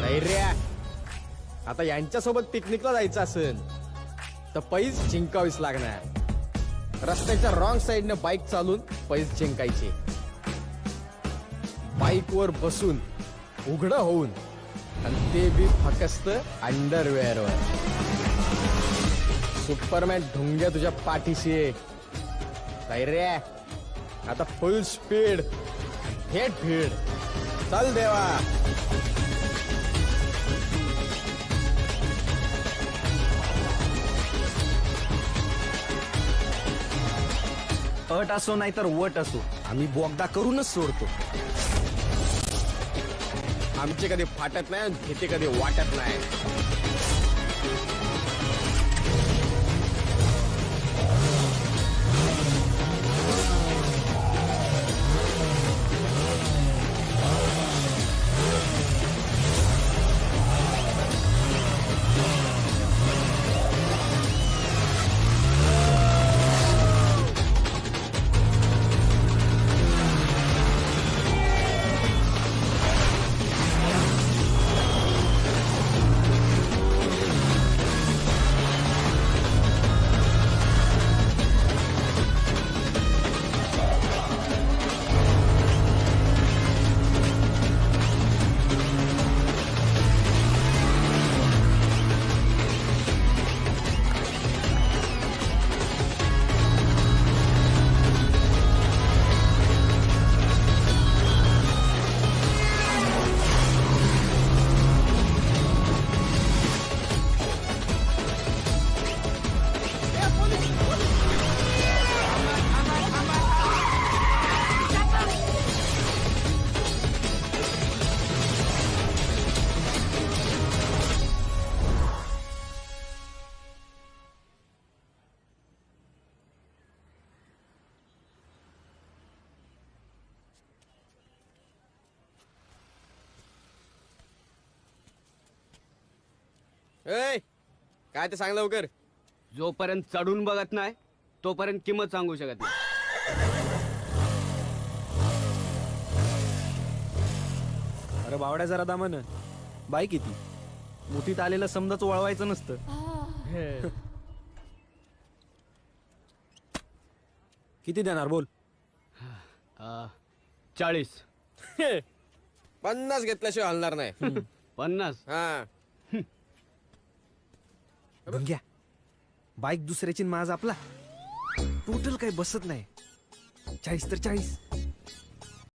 धैर्या, आता यांच्यासोबत पिकनिकला जायचं असेल तर पैज जिंकावीच लागणार. रस्त्याच्या रॉंग साइडने बाईक चालून पैज जिंकायचे. बाईक वर बसून उघडं होऊन, आणि ते बी फकस्त अंडरवेअर वर. सुपरमॅन ढुंग्या तुझ्या पाठीशी. धैर्या, आता फुल स्पीड, थेट भीड. चल देवा. अट असो नाही तर वट असो, आम्ही बोगदा करूनच सोडतो. आमचे कधी फाटत नाही, घेते कधी वाटत नाही. ए, काय ते सांग लवकर. जोपर्यंत चढून बघत नाही तोपर्यंत किंमत सांगू शकत नाही. अरे बावड्या, जरा दामन बाईक किती मोठीत आलेलं समजाच वळवायचं नसतं. किती देणार बोल. 40. 50 घेतल्याशिवाय हलणार नाही. 50. हा, घ्या. बाईक दुसऱ्याची माझ आपला टोटल काही बसत नाही. 40 तर 40.